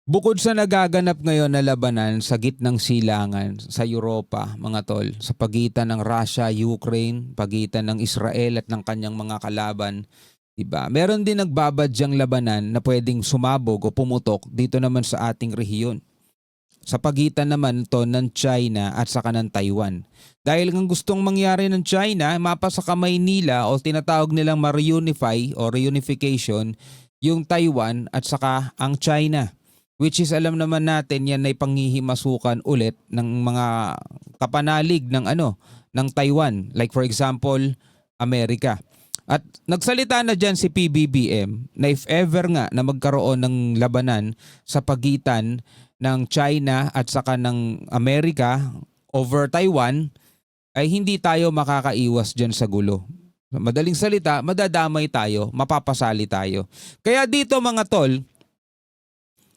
Bukod sa nagaganap ngayon na labanan sa gitnang silangan sa Europa, mga tol, sa pagitan ng Russia, Ukraine, pagitan ng Israel at ng kanyang mga kalaban, 'di ba? Meron din nagbabadyang labanan na pwedeng sumabog o pumutok dito naman sa ating rehiyon. Sa pagitan naman to ng China at saka ng Taiwan. Dahil ang gustong mangyari ng China, mapasa kamay nila o tinatawag nilang ma-reunify o reunification yung Taiwan at saka ang China. Which is alam naman natin yan ay panghihimasukan ulit ng mga kapanalig ng Taiwan. Like for example, Amerika. At nagsalita na dyan si PBBM na if ever nga na magkaroon ng labanan sa pagitan ng China at saka ng Amerika over Taiwan, ay hindi tayo makakaiwas dyan sa gulo. Madaling salita, madadamay tayo, mapapasali tayo. Kaya dito mga tol,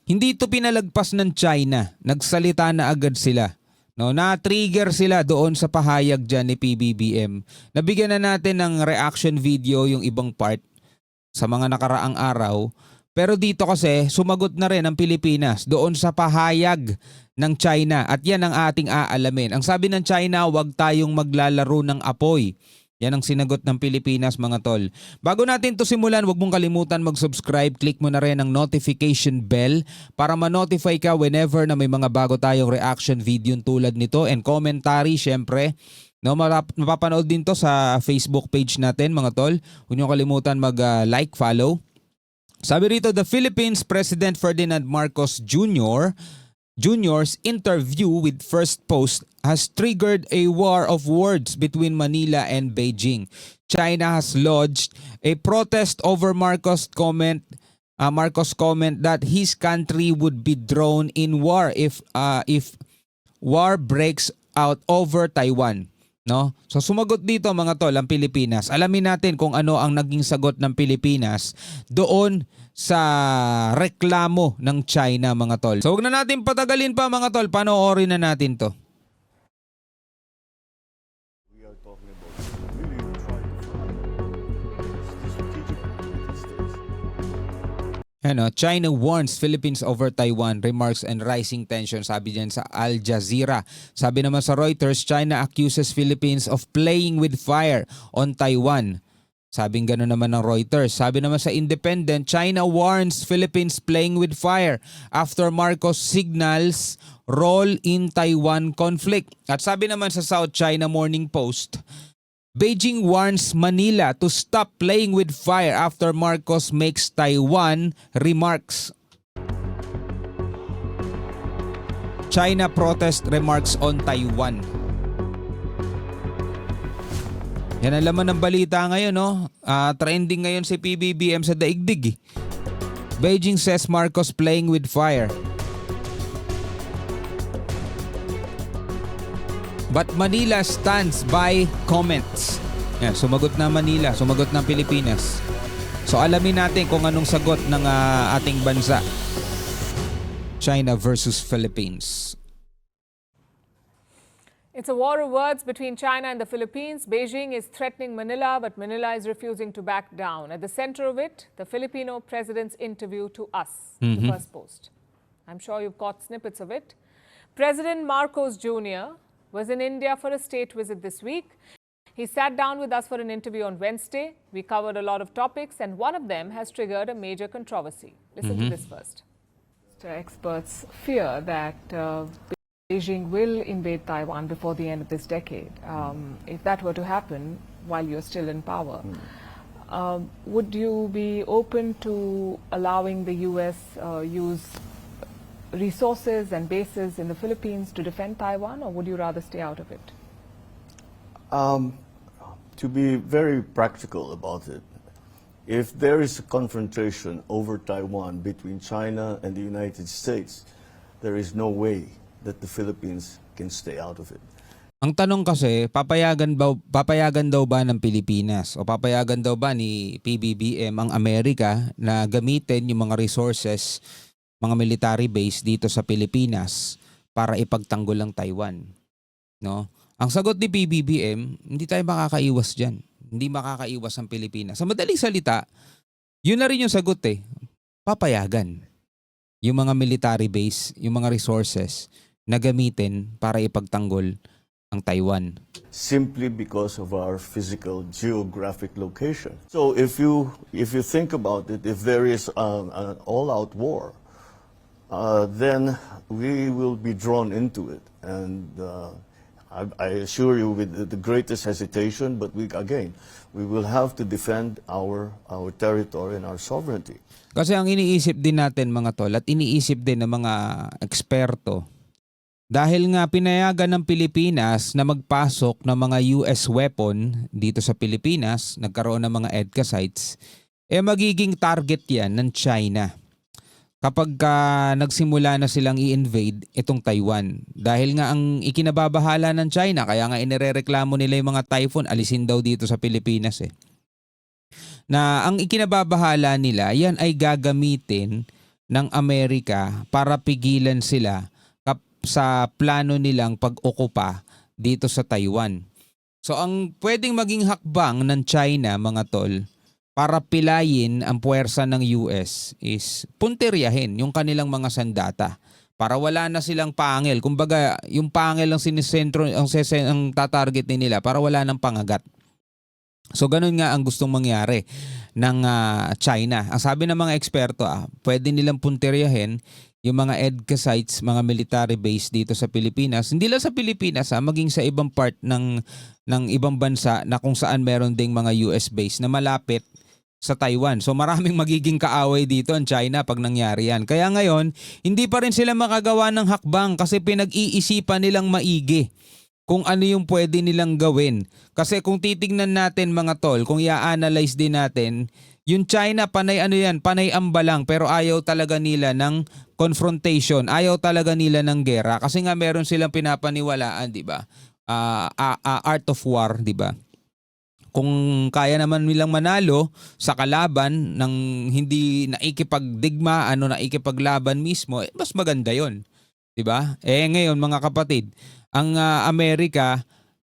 hindi ito pinalagpas ng China. Nagsalita na agad sila. No, na-trigger sila doon sa pahayag dyan ni PBBM. Nabigyan na natin ng reaction video yung ibang part sa mga nakaraang araw. Pero dito kasi sumagot na rin ang Pilipinas doon sa pahayag ng China. At yan ang ating aalamin. Ang sabi ng China, huwag tayong maglalaro ng apoy. Yan ang sinagot ng Pilipinas, mga tol. Bago natin to simulan, huwag mong kalimutan mag-subscribe. Click mo na rin ang notification bell para ma-notify ka whenever na may mga bago tayong reaction video tulad nito. And commentary, syempre. No, mapapanood din to sa Facebook page natin, mga tol. Huwag niyo kalimutan mag-like, follow. Sabi rito, the Philippines President Ferdinand Marcos Jr.'s interview with First Post has triggered a war of words between Manila and Beijing. China has lodged a protest over Marcos' comment that his country would be drawn in war if war breaks out over Taiwan. No? So sumagot dito mga tol ang Pilipinas. Alamin natin kung ano ang naging sagot ng Pilipinas doon sa reklamo ng China, mga tol. So huwag na natin patagalin pa, mga tol. Panoorin na natin to. We are talking about really trying to find the strategic United States. China warns Philippines over Taiwan, remarks and rising tension, sabi dyan sa Al Jazeera. Sabi naman sa Reuters, China accuses Philippines of playing with fire on Taiwan. Sabing gano'n naman ng Reuters. Sabi naman sa Independent, China warns Philippines playing with fire after Marcos signals role in Taiwan conflict. At sabi naman sa South China Morning Post, Beijing warns Manila to stop playing with fire after Marcos makes Taiwan remarks. China protest remarks on Taiwan. Yan ang laman ng balita ngayon, no? Trending ngayon si PBBM sa daigdig. Beijing says Marcos playing with fire. But Manila stands by comments. Yan, sumagot na Manila, sumagot ng Pilipinas. So alamin natin kung anong sagot ng ating bansa. China versus Philippines. It's a war of words between China and the Philippines. Beijing is threatening Manila, but Manila is refusing to back down. At the center of it, the Filipino president's interview to us, the First Post. I'm sure you've caught snippets of it. President Marcos Jr. was in India for a state visit this week. He sat down with us for an interview on Wednesday. We covered a lot of topics, and one of them has triggered a major controversy. Listen to this first. Experts fear that Beijing will invade Taiwan before the end of this decade. If that were to happen while you're still in power, would you be open to allowing the U.S. Use resources and bases in the Philippines to defend Taiwan, or would you rather stay out of it? To be very practical about it, if there is a confrontation over Taiwan between China and the United States, there is no way that the Philippines can stay out of it. Ang tanong kasi, papayagan daw ba ng Pilipinas o papayagan daw ba ni PBBM ang Amerika na gamitin yung mga resources, mga military base dito sa Pilipinas para ipagtanggol ang Taiwan? No? Ang sagot ni PBBM, hindi tayo makakaiwas diyan. Hindi makakaiwas ang Pilipinas. Sa madaling salita, yun na rin yung sagot papayagan. yung mga military base, yung mga resources na gamitin para ipagtanggol ang Taiwan. Simply because of our physical geographic location. So if you think about it, if there is an all-out war, then we will be drawn into it, and I assure you, with the greatest hesitation, but we will have to defend our territory and our sovereignty. Kasi ang iniisip din natin mga tol at iniisip din ng mga eksperto, dahil nga pinayagan ng Pilipinas na magpasok ng mga US weapon dito sa Pilipinas, nagkaroon ng mga EDCA sites, magiging target yan ng China kapag nagsimula na silang i-invade itong Taiwan. Dahil nga ang ikinababahala ng China, kaya nga inirereklamo nila yung mga typhoon, alisin daw dito sa Pilipinas na ang ikinababahala nila, yan ay gagamitin ng Amerika para pigilan sila sa plano nilang pag-okupa dito sa Taiwan. So ang pwedeng maging hakbang ng China, mga tol, para pilayin ang puwersa ng US is punteryahin yung kanilang mga sandata para wala na silang pangil. Kumbaga, yung pangil ang sinisentro, ang tatarget nila para wala ng pangagat. So ganun nga ang gustong mangyari ng China. Ang sabi ng mga eksperto, pwede nilang punteryahin yung mga EDCA sites, mga military base dito sa Pilipinas. Hindi lang sa Pilipinas, maging sa ibang part ng ibang bansa na kung saan meron ding mga US base na malapit sa Taiwan. So maraming magiging kaaway dito ang China pag nangyari yan. Kaya ngayon, hindi pa rin sila makagawa ng hakbang kasi pinag-iisipan nilang maigi kung ano yung pwede nilang gawin. Kasi kung titignan natin mga tol, kung i-analyze din natin, yung China panay panay ambalang pero ayaw talaga nila ng confrontation, ayaw talaga nila ng gera kasi nga meron silang pinapaniwalaan, 'di ba? Art of war, 'di ba? Kung kaya naman nilang manalo sa kalaban ng hindi naikipagdigma, naikipaglaban mismo, mas maganda 'yon. 'Di ba? Ngayon mga kapatid, ang Amerika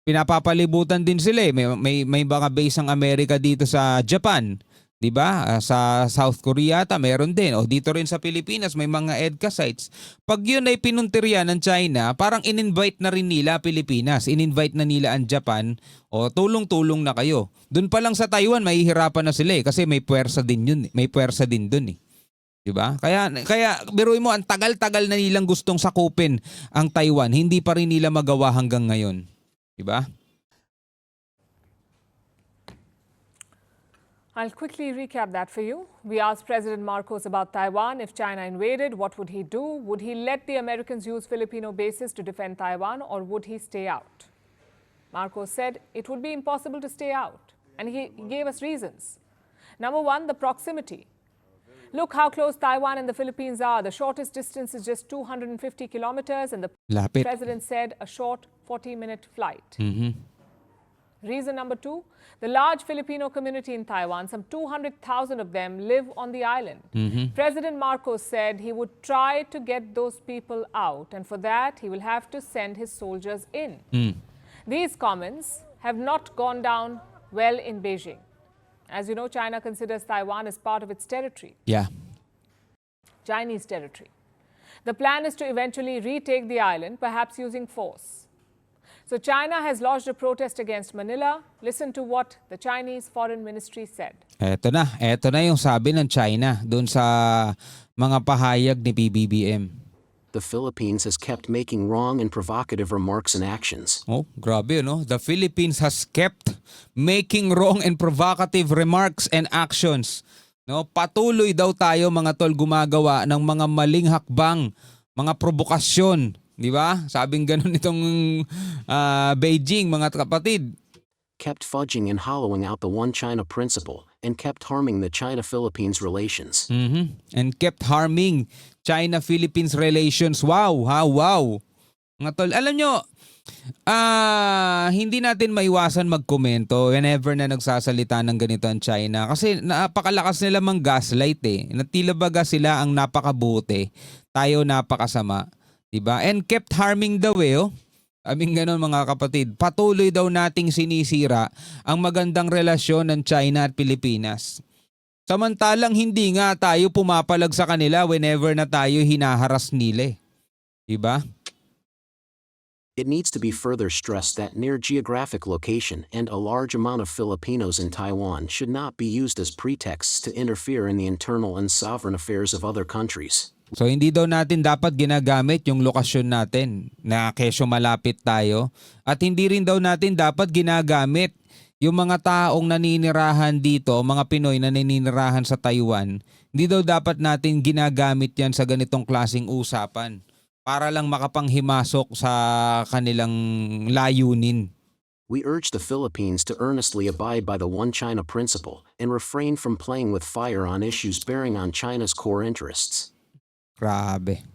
pinapapalibutan din sila may mga base ang Amerika dito sa Japan. 'Di ba? Sa South Korea meron din. O dito rin sa Pilipinas may mga EDCA sites. Pag yun ay pinuntirya ng China, parang in-invite na rin nila Pilipinas. In-invite na nila ang Japan. O tulong-tulong na kayo. Doon pa lang sa Taiwan mahihirapan na sila kasi may puwersa din yun. May puwersa din doon 'Di ba? Kaya biruin mo, ang tagal-tagal na nilang gustong sakupin ang Taiwan. Hindi pa rin nila magawa hanggang ngayon. 'Di ba? I'll quickly recap that for you. We asked President Marcos about Taiwan. If China invaded, what would he do? Would he let the Americans use Filipino bases to defend Taiwan, or would he stay out? Marcos said it would be impossible to stay out, and he gave us reasons. Number one, the proximity. Look how close Taiwan and the Philippines are. The shortest distance is just 250 kilometers, and the Lapit. president said a short 40-minute flight. Reason number two, the large Filipino community in Taiwan, some 200,000 of them live on the island. President Marcos said he would try to get those people out, and for that, he will have to send his soldiers in. These comments have not gone down well in Beijing. As you know, China considers Taiwan as part of its territory, Yeah. Chinese territory. The plan is to eventually retake the island, perhaps using force. So China has lodged a protest against Manila. Listen to what the Chinese Foreign Ministry said. Eto na yung sabi ng China doon sa mga pahayag ni PBBM. The Philippines has kept making wrong and provocative remarks and actions. Oh, grabe no? The Philippines has kept making wrong and provocative remarks and actions. No, patuloy daw tayo mga tol gumagawa ng mga maling hakbang, mga provokasyon, 'di ba? Sabing ganoon itong Beijing, mga kapatid. Kept fudging and hollowing out the One China principle and kept harming the China-Philippines relations. And kept harming China-Philippines relations. Wow, wow. Mga tol, alam nyo, hindi natin maiwasan magkomento whenever na nagsasalita ng ganito ang China. Kasi napakalakas nila mang gaslight Na tila baga sila ang napakabuti, tayo napakasama. Diba? And kept harming the way, Aming ganon mga kapatid. Patuloy daw nating sinisira ang magandang relasyon ng China at Pilipinas. Samantalang hindi nga tayo pumapalag sa kanila whenever na tayo hinaharas nila. Diba? It needs to be further stressed that near geographic location and a large amount of Filipinos in Taiwan should not be used as pretexts to interfere in the internal and sovereign affairs of other countries. So hindi daw natin dapat ginagamit yung lokasyon natin na kesyo malapit tayo at hindi rin daw natin dapat ginagamit yung mga taong naninirahan dito, mga Pinoy na naninirahan sa Taiwan. Hindi daw dapat natin ginagamit yan sa ganitong klaseng usapan para lang makapanghimasok sa kanilang layunin. We urge the Philippines to earnestly abide by the One China principle and refrain from playing with fire on issues bearing on China's core interests. Grabe.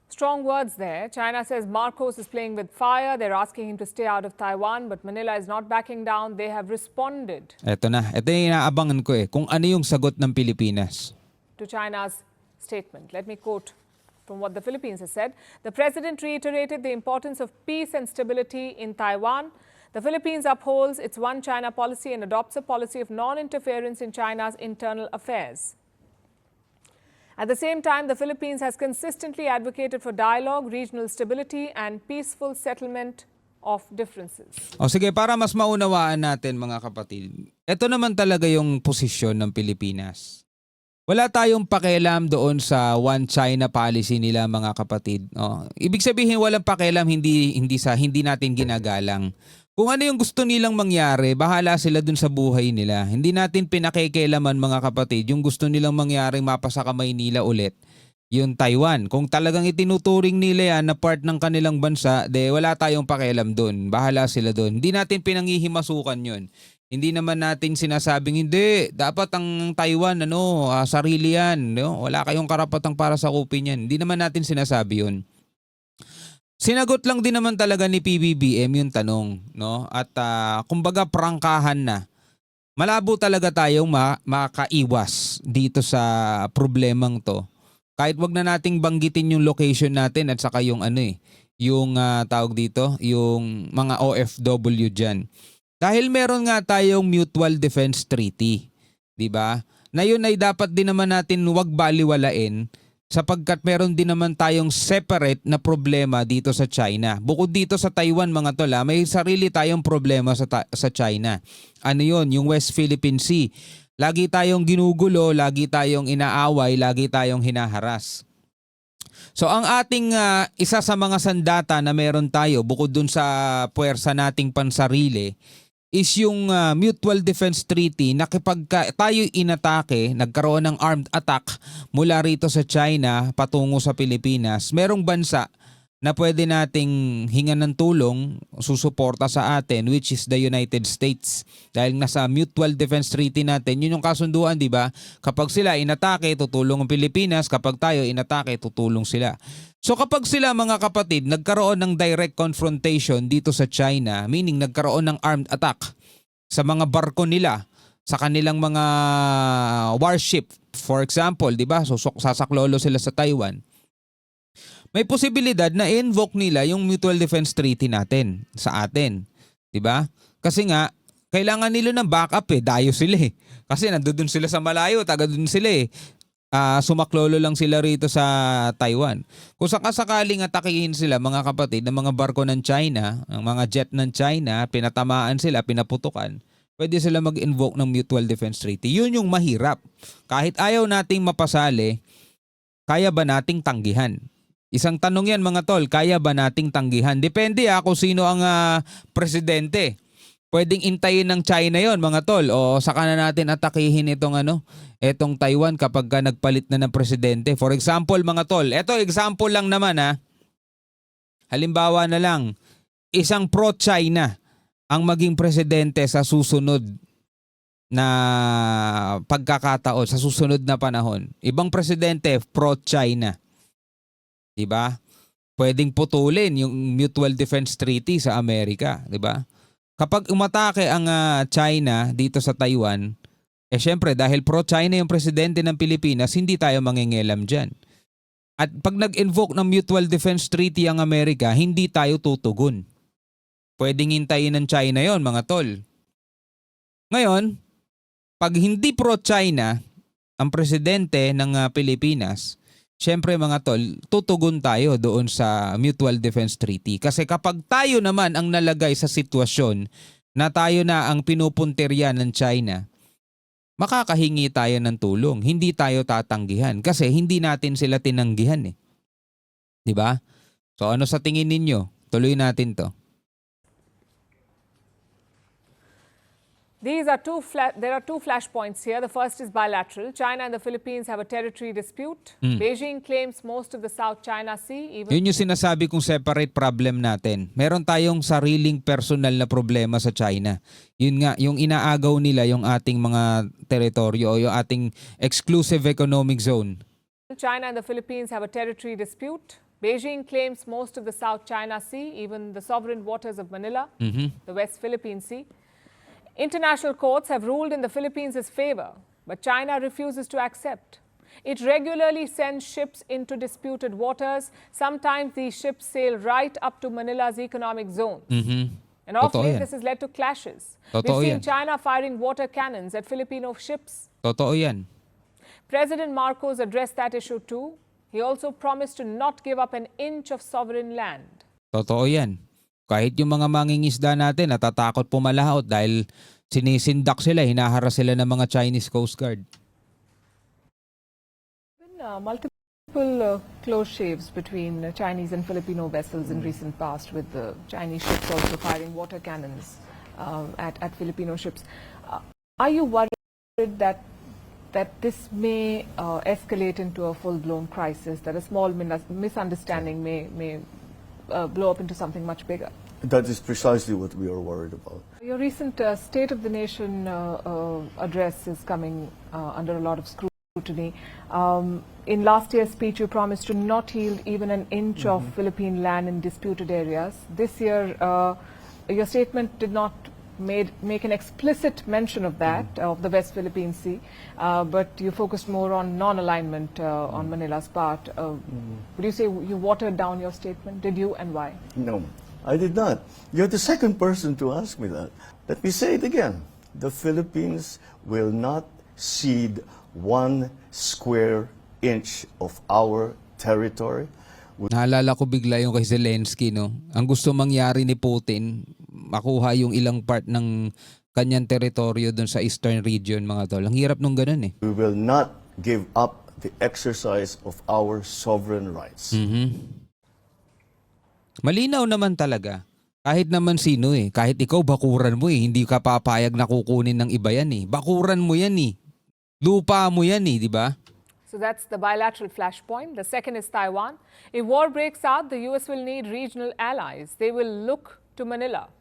Strong words there. China says Marcos is playing with fire. They're asking him to stay out of Taiwan, but Manila is not backing down. They have responded Ito na. Ito yung inaabangan ko kung ano yung sagot ng Pilipinas. to China's statement. Let me quote from what the Philippines has said. The president reiterated the importance of peace and stability in Taiwan. The Philippines upholds its One China policy and adopts a policy of non-interference in China's internal affairs. At the same time, the Philippines has consistently advocated for dialogue, regional stability, and peaceful settlement of differences. O sige, para mas maunawaan natin mga kapatid, ito naman talaga yung posisyon ng Pilipinas. Wala tayong pakialam doon sa One China policy nila mga kapatid. Ibig sabihin walang pakialam, hindi natin ginagalang. Kung ano yung gusto nilang mangyari, bahala sila dun sa buhay nila. Hindi natin pinakikialaman mga kapatid, yung gusto nilang mangyari mapasa kamay nila ulit, yung Taiwan. Kung talagang itinuturing nila yan na part ng kanilang bansa, wala tayong pakialam dun. Bahala sila dun. Hindi natin pinangihimasukan yun. Hindi naman natin sinasabing, hindi, dapat ang Taiwan, sarili yan. Wala kayong karapatang para sakupin yan. Hindi naman natin sinasabi yun. Sinagot lang din naman talaga ni PBBM yung tanong, no? At kumbaga prangkahan na. Malabo talaga tayong makaiwas dito sa problemang to. Kahit wag na nating banggitin yung location natin at saka yung yung tawag dito, yung mga OFW diyan. Dahil meron nga tayong Mutual Defense Treaty, 'di ba? Na yun ay dapat din naman natin wag baliwalain. Sapagkat meron din naman tayong separate na problema dito sa China. Bukod dito sa Taiwan mga tol, may sarili tayong problema sa China. Ano yon? Yung West Philippine Sea. Lagi tayong ginugulo, lagi tayong inaaway, lagi tayong hinaharas. So ang ating isa sa mga sandata na meron tayo bukod dun sa puwersa nating pansarili is yung Mutual Defense Treaty na kapag tayo inatake, nagkaroon ng armed attack mula rito sa China patungo sa Pilipinas, merong bansa na pwede nating hingan ng tulong, susuporta sa atin, which is the United States. Dahil nasa Mutual Defense Treaty natin, yun yung kasunduan, di ba? Kapag sila inatake, tutulong ang Pilipinas. Kapag tayo inatake, tutulong sila. So kapag sila mga kapatid, nagkaroon ng direct confrontation dito sa China, meaning nagkaroon ng armed attack sa mga barko nila, sa kanilang mga warship, for example, di ba? So sasaklolo sila sa Taiwan. May posibilidad na invoke nila yung Mutual Defense Treaty natin sa atin. 'Di ba? Kasi nga kailangan nila ng backup dayo sila Kasi nandoon sila sa malayo, taga doon sila sumaklolo lang sila rito sa Taiwan. Kung sakasakaling atakihin sila mga kapatid ng mga barko ng China, ng mga jet ng China, pinatamaan sila, pinaputukan, pwede sila mag-invoke ng Mutual Defense Treaty. Yun yung mahirap. Kahit ayaw nating mapasali, kaya ba nating tanggihan? Isang tanong yan mga tol, kaya ba nating tanggihan? Depende kung sino ang presidente. Pwedeng intayin ng China yon mga tol, o saka na natin atakihin etong Taiwan kapag nagpalit na ng presidente. For example mga tol, eto example lang naman halimbawa na lang, isang pro-China ang maging presidente sa susunod na pagkakataon, sa susunod na panahon. Ibang presidente pro-China. Diba? Pwedeng putulin yung Mutual Defense Treaty sa Amerika, diba? Kapag umatake ang China dito sa Taiwan, syempre dahil pro-China yung presidente ng Pilipinas, hindi tayo mangingialam dyan. At pag nag-invoke ng Mutual Defense Treaty ang Amerika, hindi tayo tutugon. Pwedeng hintayin ng China yon mga tol. Ngayon, pag hindi pro-China ang presidente ng Pilipinas, syempre mga tol, tutugon tayo doon sa Mutual Defense Treaty. Kasi kapag tayo naman ang nalagay sa sitwasyon na tayo na ang pinupuntirya ng China, makakahingi tayo ng tulong. Hindi tayo tatanggihan kasi hindi natin sila tinanggihan eh. 'Di ba? So ano sa tingin ninyo? Tuloy natin 'to. There are two flashpoints here. The first is bilateral. China and the Philippines have a territory dispute. Beijing claims most of the South China Sea. Yun yung sinasabi kong separate problem natin. Meron tayong sariling personal na problema sa China. Yun nga, yung inaagaw nila yung ating mga teritoryo o yung ating exclusive economic zone. China and the Philippines have a territory dispute. Beijing claims most of the South China Sea, even the sovereign waters of Manila, the West Philippine Sea. International courts have ruled in the Philippines' favor, but China refuses to accept. It regularly sends ships into disputed waters. Sometimes these ships sail right up to Manila's economic zones. And of Totoo late, yan. this has led to clashes. Totoo We've seen yan. China firing water cannons at Filipino ships. Totoo yan. President Marcos addressed that issue too. He also promised to not give up an inch of sovereign land. Totoo yan. Kahit yung mga mangingisda natin natatakot pumalahot dahil sinisindak sila, hinaharas sila ng mga Chinese Coast Guard. Multiple close shaves between Chinese and Filipino vessels in recent past, with the Chinese ships also firing water cannons at Filipino ships. Are you worried that this may escalate into a full-blown crisis, that a small misunderstanding may blow up into something much bigger? That is precisely what we are worried about. Your recent State of the Nation address is coming under a lot of scrutiny. In last year's speech, you promised to not yield even an inch of Philippine land in disputed areas. This year, your statement did not make an explicit mention of that, of the West Philippine Sea, but you focused more on non-alignment on Manila's part. Would you say you watered down your statement? Did you, and why? No, I did not. You're the second person to ask me that. Let me say it again. The Philippines will not cede 1 square inch of our territory. Naalala ko bigla yung kay Zelensky, no? Ang gusto mangyari ni Putin, makuha yung ilang part ng kanyang teritoryo doon sa eastern region, mga tol. Ang hirap nung ganun eh. We will not give up the exercise of our sovereign rights. Malinaw naman talaga. Kahit naman sino eh. Kahit ikaw, bakuran mo eh. Hindi ka papayag na kukunin ng iba yan eh. Bakuran mo yan eh. Lupa mo yan eh, di ba? So that's the bilateral flashpoint. The second is Taiwan. If war breaks out, the U.S. will need regional allies. They will look to Manila.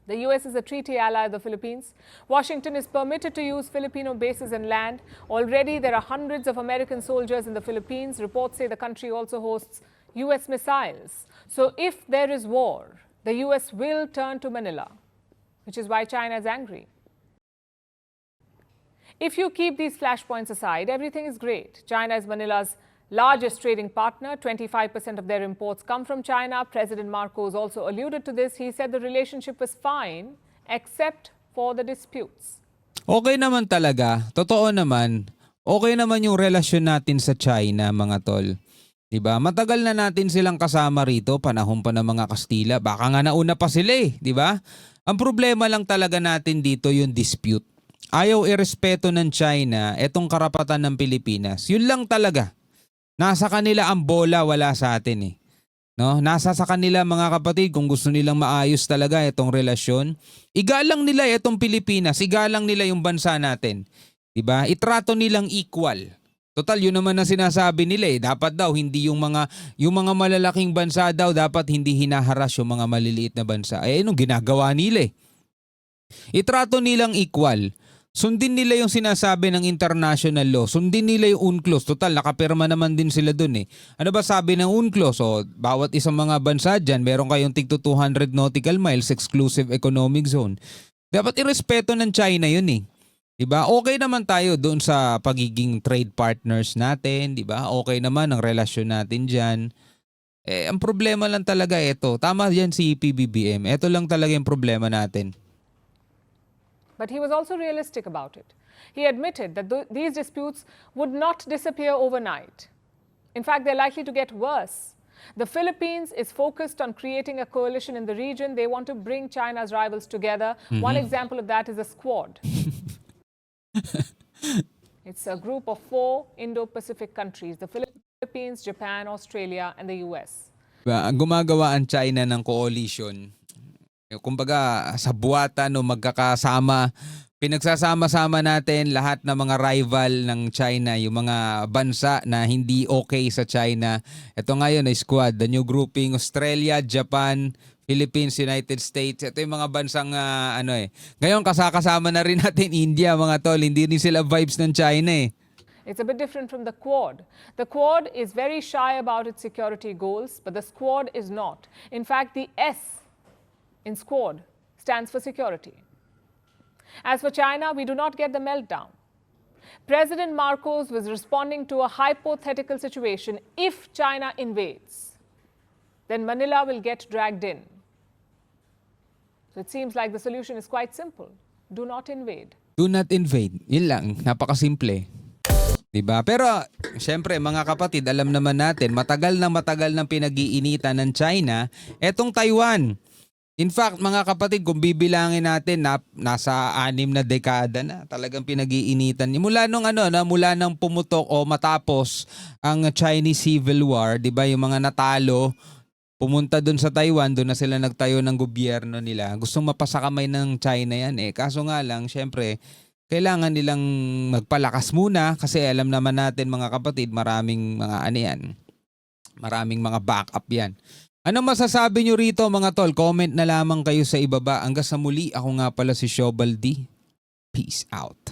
The U.S. is a treaty ally of the Philippines. Washington is permitted to use Filipino bases and land. Already, there are hundreds of American soldiers in the Philippines. Reports say the country also hosts U.S. missiles. So if there is war, the U.S. will turn to Manila, which is why China is angry. If you keep these flashpoints aside, everything is great. China is Manila's largest trading partner. 25% of their imports come from China. President Marcos also alluded to this. He said the relationship was fine, except for the disputes. Okay naman talaga. Totoo naman. Okay naman yung relasyon natin sa China, mga tol. Diba? Matagal na natin silang kasama rito, panahon pa ng mga Kastila. Baka nga nauna pa sila eh, diba? Ang problema lang talaga natin dito yung dispute. Ayaw irespeto ng China etong karapatan ng Pilipinas. Yun lang talaga. Nasa kanila ang bola, wala sa atin eh. No? Nasa sa kanila, mga kapatid, kung gusto nilang maayos talaga itong relasyon, igalang nila itong Pilipinas, igalang nila yung bansa natin. Diba? Itrato nilang equal. Total, yun naman ang sinasabi nila eh. Dapat daw hindi yung mga malalaking bansa daw, dapat hindi hinaharas yung mga maliliit na bansa. Eh, anong ginagawa nila eh? Itrato nilang equal. Sundin nila yung sinasabi ng international law. Sundin nila yung UNCLOS. Total, nakapirma naman din sila dun eh. Ano ba sabi ng UNCLOS? So, bawat isang mga bansa dyan, meron kayong tigto 200 nautical miles exclusive economic zone. Dapat irespeto ng China yun eh. Diba? Okay naman tayo doon sa pagiging trade partners natin, diba? Okay naman ang relasyon natin diyan. Eh ang problema lang talaga ito. Tama diyan si PBBM. Ito lang talaga yung problema natin. But he was also realistic about it. He admitted that these disputes would not disappear overnight. In fact, they're likely to get worse. The Philippines is focused on creating a coalition in the region. They want to bring China's rivals together. One example of that is the Squad. It's a group of 4 Indo-Pacific countries, the Philippines, Japan, Australia, and the US. Gumagawa ang China ng coalition. Kumbaga sa buwatan o magkakasama, pinagsasama-sama natin lahat ng mga rival ng China, yung mga bansa na hindi okay sa China. Ito ngayon ay Squad, the new grouping, Australia, Japan, Philippines, United States. Ito yung mga bansang Ngayon kasama na rin natin India, mga tol. Hindi rin sila vibes ng China eh. It's a bit different from the Quad. The Quad is very shy about its security goals, but the Squad is not. In fact, the S in Squad stands for security. As for China, we do not get the meltdown. President Marcos was responding to a hypothetical situation. If China invades, then Manila will get dragged in. So it seems like the solution is quite simple. Do not invade. Do not invade. Yun lang. Napakasimple. Diba? Pero, syempre, mga kapatid, alam naman natin, matagal ng pinag-iinitan ng China, etong Taiwan. In fact, mga kapatid, kung bibilangin natin, nasa 6 na dekada na talagang pinag-iinitan. Mula nang pumutok o matapos ang Chinese Civil War, 'di ba, yung mga natalo, pumunta doon sa Taiwan, doon na sila nagtayo ng gobyerno nila. Gustong mapasakamay ng China 'yan eh. Kaso nga lang, syempre, kailangan nilang magpalakas muna kasi alam naman natin, mga kapatid, maraming mga backup 'yan. Ano masasabi nyo rito, mga tol? Comment na lamang kayo sa ibaba. Hanggang sa muli, ako nga pala si Shobaldi. Peace out.